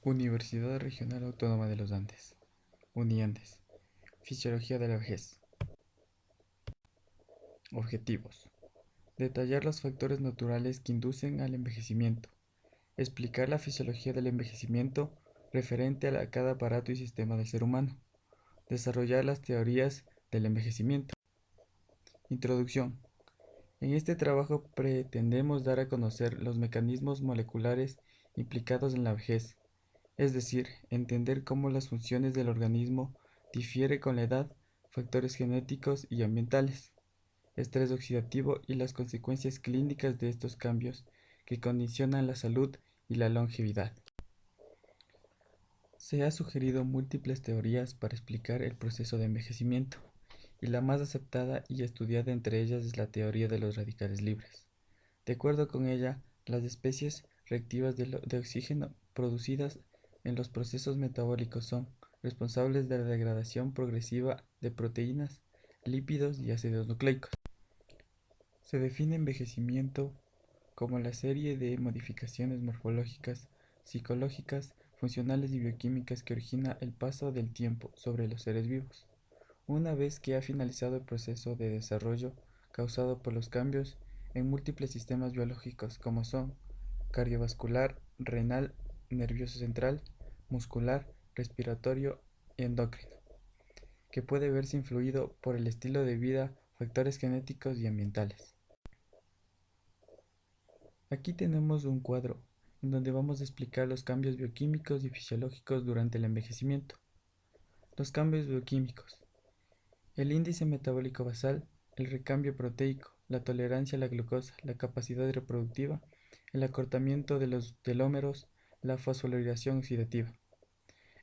Universidad Regional Autónoma de los Andes, UNIANDES. Fisiología de la vejez. Objetivos. Detallar los factores naturales que inducen al envejecimiento. Explicar la fisiología del envejecimiento referente a cada aparato y sistema del ser humano. Desarrollar las teorías del envejecimiento. Introducción. En este trabajo pretendemos dar a conocer los mecanismos moleculares implicados en la vejez, es decir, entender cómo las funciones del organismo difieren con la edad, factores genéticos y ambientales, estrés oxidativo y las consecuencias clínicas de estos cambios que condicionan la salud y la longevidad. Se han sugerido múltiples teorías para explicar el proceso de envejecimiento, y la más aceptada y estudiada entre ellas es la teoría de los radicales libres. De acuerdo con ella, las especies reactivas de oxígeno producidas en los procesos metabólicos son responsables de la degradación progresiva de proteínas, lípidos y ácidos nucleicos. Se define envejecimiento como la serie de modificaciones morfológicas, psicológicas, funcionales y bioquímicas que origina el paso del tiempo sobre los seres vivos. Una vez que ha finalizado el proceso de desarrollo causado por los cambios en múltiples sistemas biológicos como son cardiovascular, renal, nervioso central, muscular, respiratorio y endocrino, que puede verse influido por el estilo de vida, factores genéticos y ambientales. Aquí tenemos un cuadro en donde vamos a explicar los cambios bioquímicos y fisiológicos durante el envejecimiento. Los cambios bioquímicos. El índice metabólico basal, el recambio proteico, la tolerancia a la glucosa, la capacidad reproductiva, el acortamiento de los telómeros, la fosforilación oxidativa.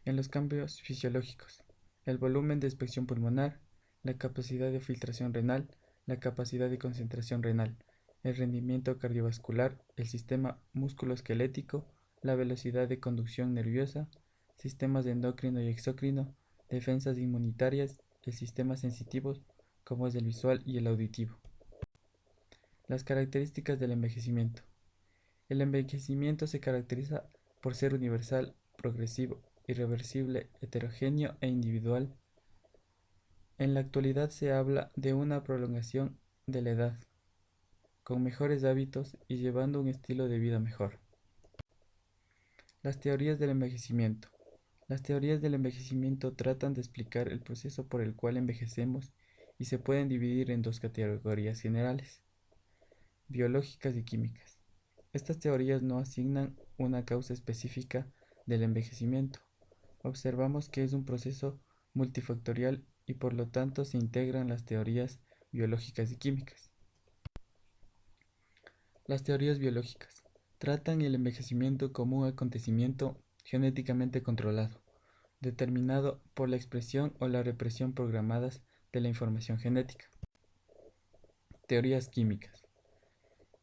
En los cambios fisiológicos, el volumen de expección pulmonar, la capacidad de filtración renal, la capacidad de concentración renal, el rendimiento cardiovascular, el sistema musculoesquelético, la velocidad de conducción nerviosa, sistemas endocrino y exocrino, defensas inmunitarias, el sistema sensitivo como es el visual y el auditivo. Las características del envejecimiento. El envejecimiento se caracteriza por ser universal, progresivo, irreversible, heterogéneo e individual. En la actualidad se habla de una prolongación de la edad, con mejores hábitos y llevando un estilo de vida mejor. Las teorías del envejecimiento. Las teorías del envejecimiento tratan de explicar el proceso por el cual envejecemos y se pueden dividir en dos categorías generales: biológicas y químicas. Estas teorías no asignan una causa específica del envejecimiento. Observamos que es un proceso multifactorial y por lo tanto se integran las teorías biológicas y químicas. Las teorías biológicas tratan el envejecimiento como un acontecimiento genéticamente controlado, determinado por la expresión o la represión programadas de la información genética. Teorías químicas.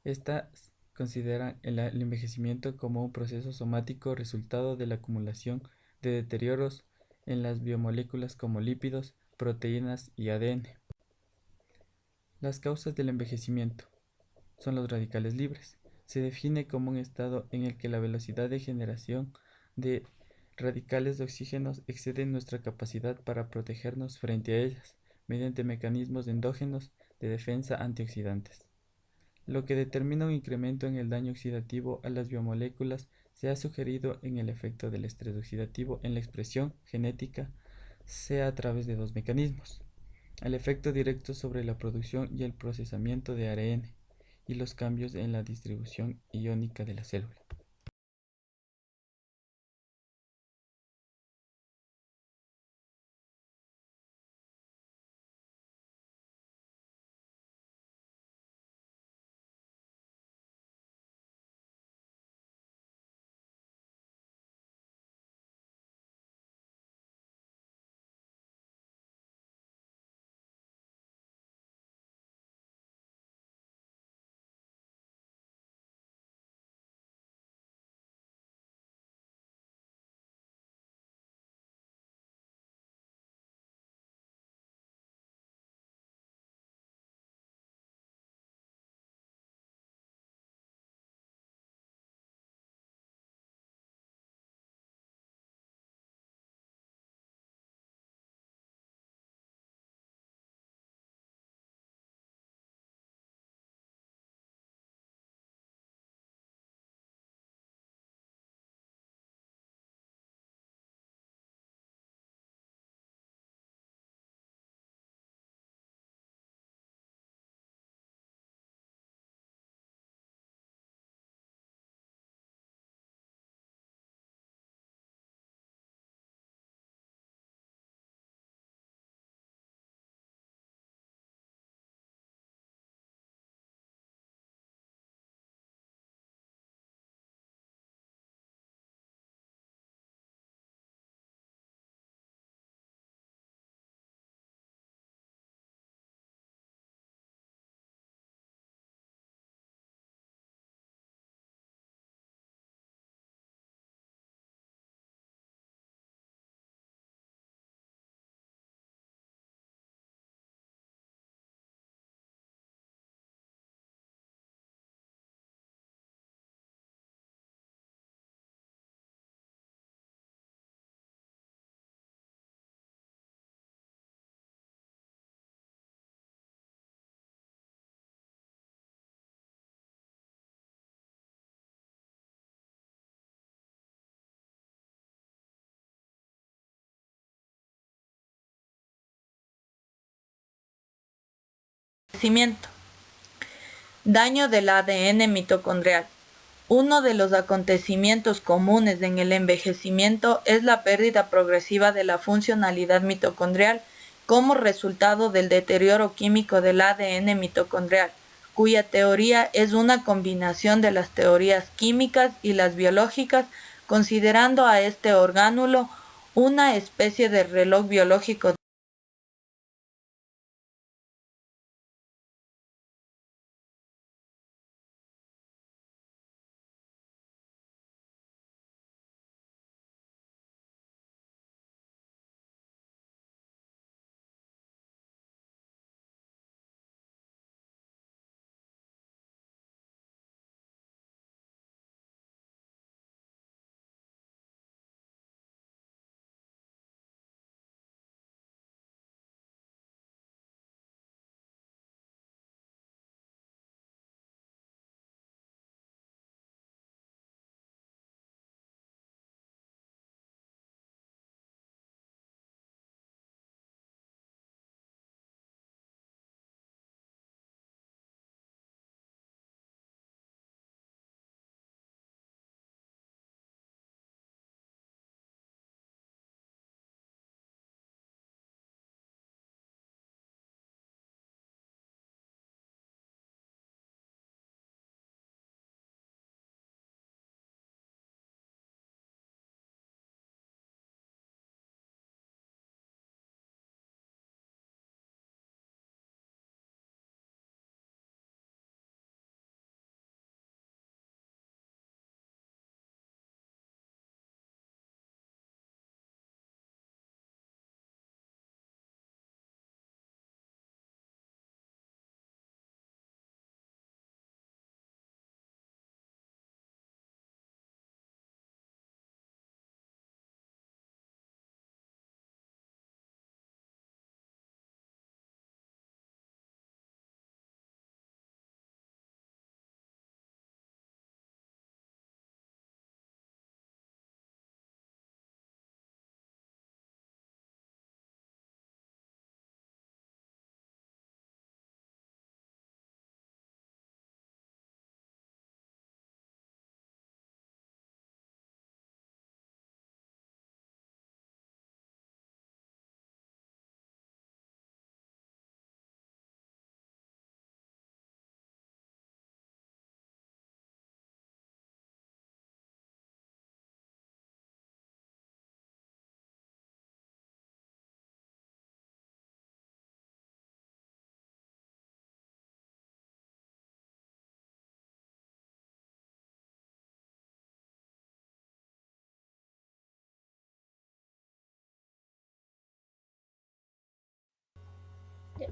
Estas consideran el envejecimiento como un proceso somático resultado de la acumulación de deterioros en las biomoléculas como lípidos, proteínas y ADN. Las causas del envejecimiento son los radicales libres. Se define como un estado en el que la velocidad de generación de radicales de oxígeno excede nuestra capacidad para protegernos frente a ellas mediante mecanismos endógenos de defensa antioxidantes, lo que determina un incremento en el daño oxidativo a las biomoléculas. Se ha sugerido en el efecto del estrés oxidativo en la expresión genética sea a través de dos mecanismos: el efecto directo sobre la producción y el procesamiento de ARN y los cambios en la distribución iónica de la célula. envejecimiento. Daño del ADN mitocondrial. Uno de los acontecimientos comunes en el envejecimiento es la pérdida progresiva de la funcionalidad mitocondrial como resultado del deterioro químico del ADN mitocondrial, cuya teoría es una combinación de las teorías químicas y las biológicas, considerando a este orgánulo una especie de reloj biológico.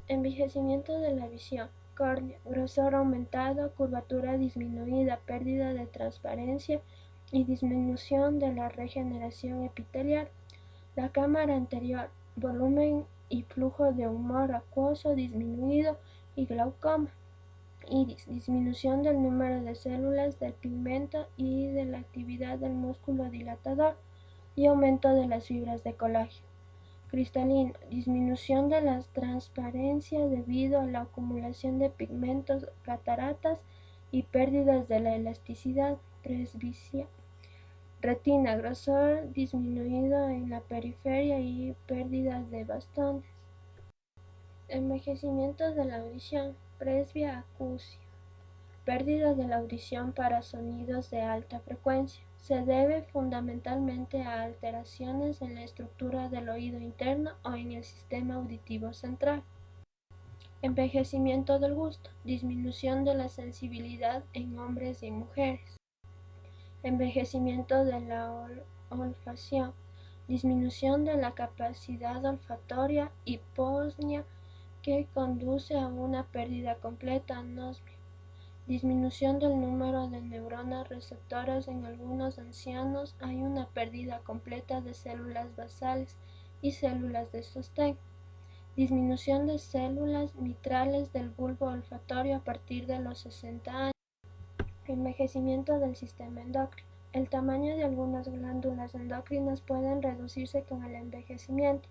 Envejecimiento de la visión. Córnea, grosor aumentado, curvatura disminuida, pérdida de transparencia y disminución de la regeneración epitelial. La cámara anterior, volumen y flujo de humor acuoso disminuido y glaucoma. Iris, disminución del número de células del pigmento y de la actividad del músculo dilatador y aumento de las fibras de colágeno. Cristalino, disminución de la transparencia debido a la acumulación de pigmentos, cataratas y pérdidas de la elasticidad. Presbicia. Retina, grosor disminuido en la periferia y pérdidas de bastones. Envejecimiento de la audición. Presbia acusia. Pérdida de la audición para sonidos de alta frecuencia. Se debe fundamentalmente a alteraciones en la estructura del oído interno o en el sistema auditivo central. Envejecimiento del gusto. Disminución de la sensibilidad en hombres y mujeres. Envejecimiento de la olfacción. Disminución de la capacidad olfatoria, hiposnia que conduce a una pérdida completa, anosmia. Disminución del número de neuronas receptoras en algunos ancianos. Hay una pérdida completa de células basales y células de sostén. Disminución de células mitrales del bulbo olfatorio a partir de los 60 años. Envejecimiento del sistema endocrino. El tamaño de algunas glándulas endocrinas puede reducirse con el envejecimiento,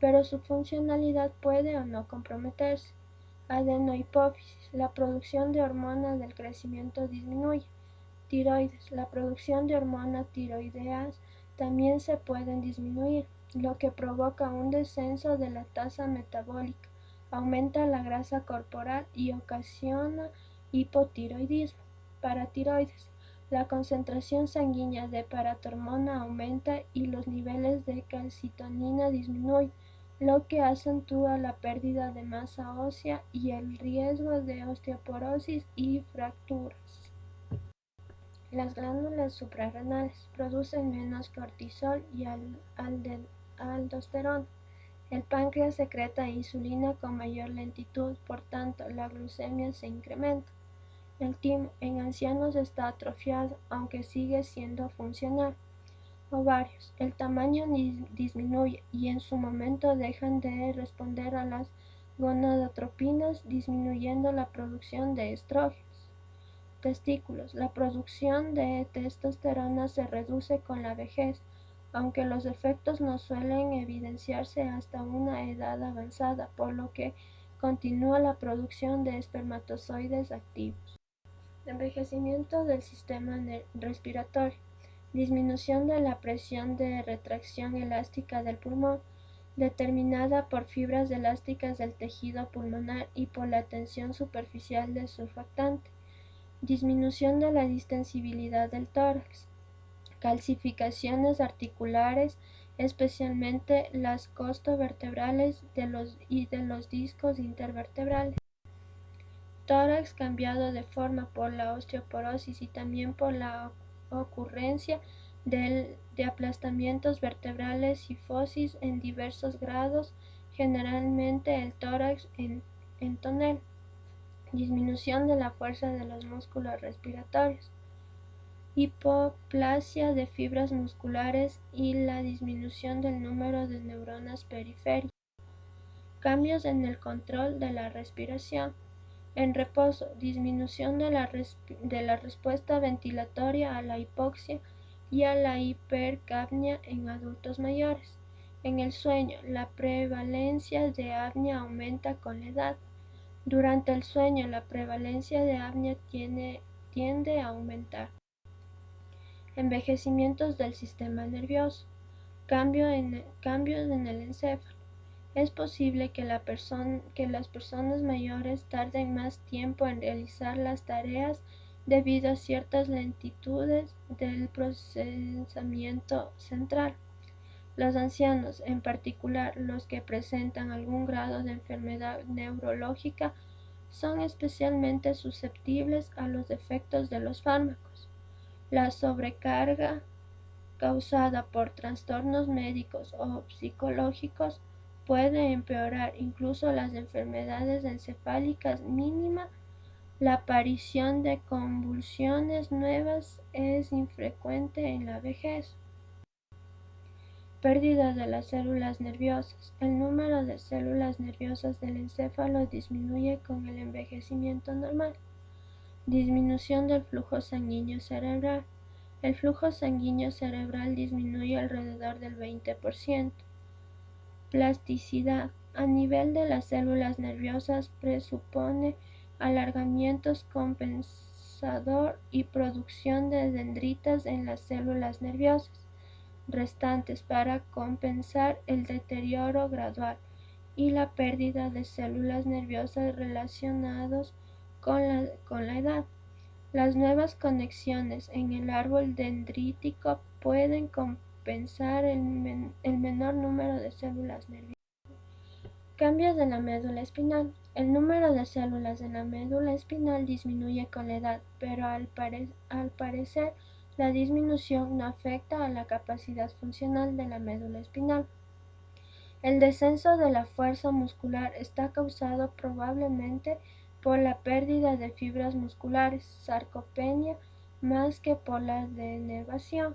pero su funcionalidad puede o no comprometerse. Adenohipófisis, la producción de hormonas del crecimiento disminuye. Tiroides, la producción de hormonas tiroideas también se pueden disminuir, lo que provoca un descenso de la tasa metabólica, aumenta la grasa corporal y ocasiona hipotiroidismo. Paratiroides, la concentración sanguínea de paratormona aumenta y los niveles de calcitonina disminuyen, lo que acentúa la pérdida de masa ósea y el riesgo de osteoporosis y fracturas. Las glándulas suprarrenales producen menos cortisol y aldosterona. El páncreas secreta insulina con mayor lentitud, por tanto, la glucemia se incrementa. El timo en ancianos está atrofiado, aunque sigue siendo funcional. Ovarios. El tamaño disminuye y en su momento dejan de responder a las gonadotropinas, disminuyendo la producción de estrógenos. Testículos. La producción de testosterona se reduce con la vejez, aunque los efectos no suelen evidenciarse hasta una edad avanzada, por lo que continúa la producción de espermatozoides activos. Envejecimiento del sistema respiratorio. Disminución de la presión de retracción elástica del pulmón, determinada por fibras elásticas del tejido pulmonar y por la tensión superficial del surfactante. Disminución de la distensibilidad del tórax. Calcificaciones articulares, especialmente las costovertebrales y de los discos intervertebrales. Tórax cambiado de forma por la osteoporosis y también por la ocurrencia de aplastamientos vertebrales y fosis en diversos grados, generalmente el tórax en tonel. Disminución de la fuerza de los músculos respiratorios. Hipoplasia de fibras musculares y la disminución del número de neuronas periféricas. Cambios en el control de la respiración. En reposo, disminución de la respuesta ventilatoria a la hipoxia y a la hipercapnia en adultos mayores. En el sueño, la prevalencia de apnea aumenta con la edad. Durante el sueño, la prevalencia de apnea tiende a aumentar. Envejecimientos del sistema nervioso. Cambios en el encéfalo. Es posible que las personas mayores tarden más tiempo en realizar las tareas debido a ciertas lentitudes del procesamiento central. Los ancianos, en particular los que presentan algún grado de enfermedad neurológica, son especialmente susceptibles a los efectos de los fármacos. La sobrecarga causada por trastornos médicos o psicológicos puede empeorar incluso las enfermedades encefálicas mínimas. La aparición de convulsiones nuevas es infrecuente en la vejez. Pérdida de las células nerviosas. El número de células nerviosas del encéfalo disminuye con el envejecimiento normal. Disminución del flujo sanguíneo cerebral. El flujo sanguíneo cerebral disminuye alrededor del 20%. Plasticidad a nivel de las células nerviosas presupone alargamientos compensador y producción de dendritas en las células nerviosas restantes para compensar el deterioro gradual y la pérdida de células nerviosas relacionados con la edad. Las nuevas conexiones en el árbol dendrítico pueden compensar el menor número de células nerviosas. Cambios en la médula espinal. El número de células en la médula espinal disminuye con la edad, pero al parecer la disminución no afecta a la capacidad funcional de la médula espinal. El descenso de la fuerza muscular está causado probablemente por la pérdida de fibras musculares, sarcopenia, más que por la denervación.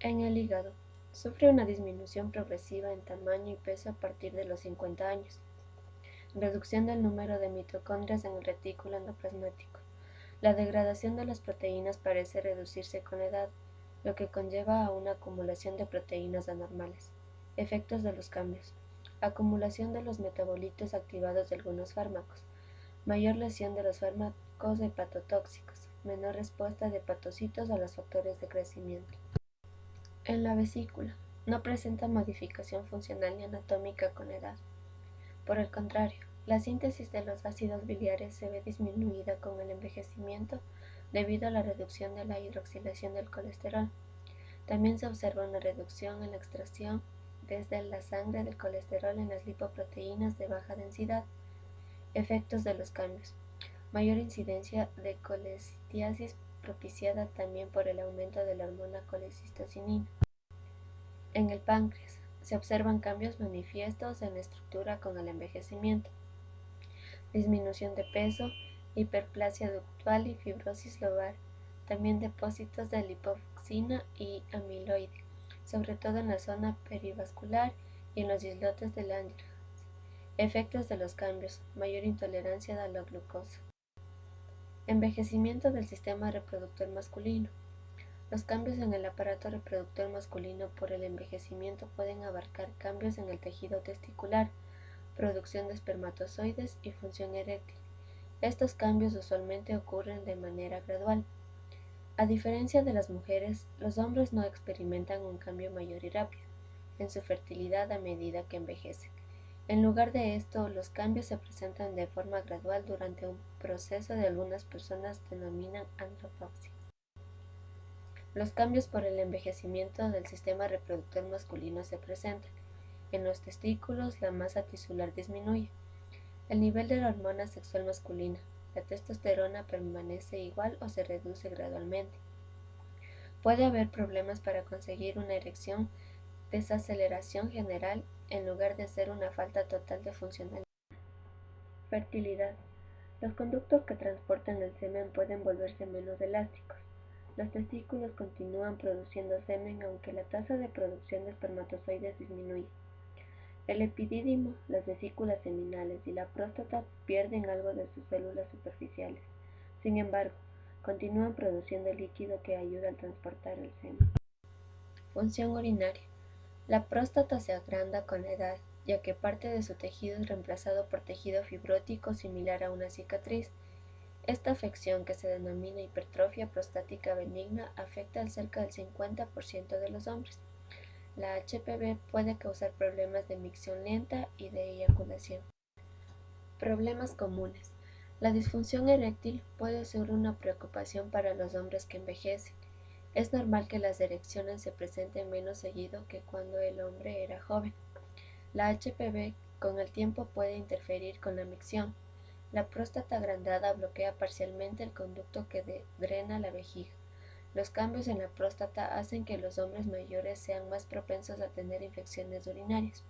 En el hígado, sufre una disminución progresiva en tamaño y peso a partir de los 50 años. Reducción del número de mitocondrias en el retículo endoplasmático. La degradación de las proteínas parece reducirse con la edad, lo que conlleva a una acumulación de proteínas anormales. Efectos de los cambios. Acumulación de los metabolitos activados de algunos fármacos. Mayor lesión de los fármacos hepatotóxicos. Menor respuesta de hepatocitos a los factores de crecimiento. En la vesícula, no presenta modificación funcional ni anatómica con la edad. Por el contrario, la síntesis de los ácidos biliares se ve disminuida con el envejecimiento debido a la reducción de la hidroxilación del colesterol. También se observa una reducción en la extracción desde la sangre del colesterol en las lipoproteínas de baja densidad. Efectos de los cambios. Mayor incidencia de colesitiasis propiciada también por el aumento de la hormona colecistocinina. En el páncreas, se observan cambios manifiestos en la estructura con el envejecimiento. Disminución de peso, hiperplasia ductal y fibrosis lobar. También depósitos de lipoxina y amiloide, sobre todo en la zona perivascular y en los islotes del ángulo. Efectos de los cambios. Mayor intolerancia a la glucosa. Envejecimiento del sistema reproductor masculino. Los cambios en el aparato reproductor masculino por el envejecimiento pueden abarcar cambios en el tejido testicular, producción de espermatozoides y función eréctil. Estos cambios usualmente ocurren de manera gradual. A diferencia de las mujeres, los hombres no experimentan un cambio mayor y rápido en su fertilidad a medida que envejecen. En lugar de esto, los cambios se presentan de forma gradual durante un proceso que algunas personas denominan andropausia. Los cambios por el envejecimiento del sistema reproductor masculino se presentan. En los testículos, la masa tisular disminuye. El nivel de la hormona sexual masculina, la testosterona, permanece igual o se reduce gradualmente. Puede haber problemas para conseguir una erección, desaceleración general, en lugar de ser una falta total de funcionalidad. Fertilidad. Los conductos que transportan el semen pueden volverse menos elásticos. Los testículos continúan produciendo semen aunque la tasa de producción de espermatozoides disminuye. El epidídimo, las vesículas seminales y la próstata pierden algo de sus células superficiales. Sin embargo, continúan produciendo líquido que ayuda a transportar el semen. Función urinaria. La próstata se agranda con la edad, ya que parte de su tejido es reemplazado por tejido fibrótico similar a una cicatriz. Esta afección, que se denomina hipertrofia prostática benigna, afecta al cerca del 50% de los hombres. La HPV puede causar problemas de micción lenta y de eyaculación. Problemas comunes. La disfunción eréctil puede ser una preocupación para los hombres que envejecen. Es normal que las erecciones se presenten menos seguido que cuando el hombre era joven. La HPV con el tiempo puede interferir con la micción. La próstata agrandada bloquea parcialmente el conducto que drena la vejiga. Los cambios en la próstata hacen que los hombres mayores sean más propensos a tener infecciones urinarias.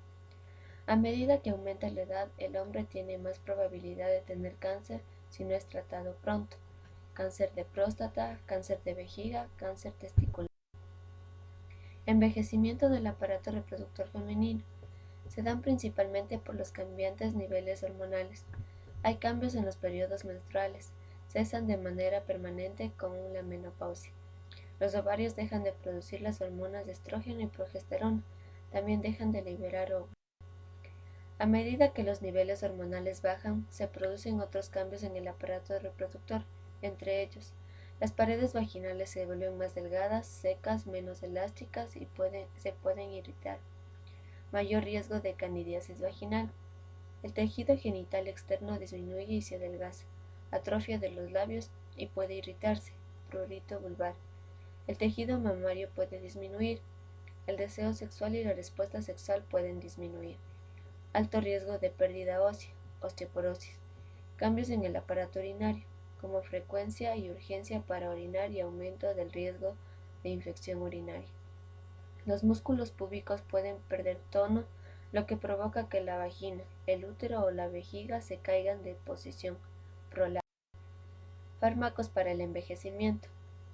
A medida que aumenta la edad, el hombre tiene más probabilidad de tener cáncer si no es tratado pronto. Cáncer de próstata, cáncer de vejiga, cáncer testicular. Envejecimiento del aparato reproductor femenino. Se dan principalmente por los cambiantes niveles hormonales. Hay cambios en los periodos menstruales. Cesan de manera permanente con la menopausia. Los ovarios dejan de producir las hormonas de estrógeno y progesterona. También dejan de liberar óvulos. A medida que los niveles hormonales bajan, se producen otros cambios en el aparato reproductor. Entre ellos, las paredes vaginales se vuelven más delgadas, secas, menos elásticas y se pueden irritar. Mayor riesgo de candidiasis vaginal. El tejido genital externo disminuye y se adelgaza. Atrofia de los labios y puede irritarse. Prurito vulvar. El tejido mamario puede disminuir. El deseo sexual y la respuesta sexual pueden disminuir. Alto riesgo de pérdida ósea, osteoporosis. Cambios en el aparato urinario, como frecuencia y urgencia para orinar y aumento del riesgo de infección urinaria. Los músculos púbicos pueden perder tono, lo que provoca que la vagina, el útero o la vejiga se caigan de posición. Prolapso. Fármacos para el envejecimiento.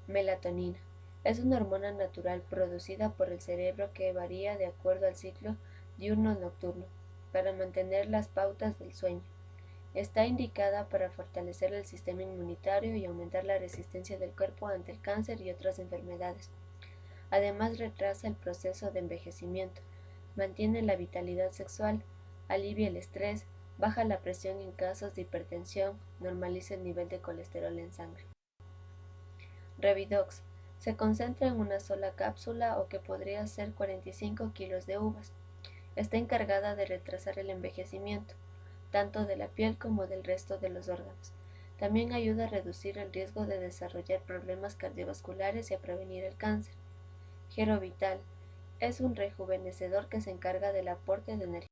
Melatonina. Es una hormona natural producida por el cerebro que varía de acuerdo al ciclo diurno-nocturno para mantener las pautas del sueño. Está indicada para fortalecer el sistema inmunitario y aumentar la resistencia del cuerpo ante el cáncer y otras enfermedades. Además, retrasa el proceso de envejecimiento, mantiene la vitalidad sexual, alivia el estrés, baja la presión en casos de hipertensión, normaliza el nivel de colesterol en sangre. Revidox. Se concentra en una sola cápsula o que podría ser 45 kilos de uvas. Está encargada de retrasar el envejecimiento, tanto de la piel como del resto de los órganos. También ayuda a reducir el riesgo de desarrollar problemas cardiovasculares y a prevenir el cáncer. Gerovital. Es un rejuvenecedor que se encarga del aporte de energía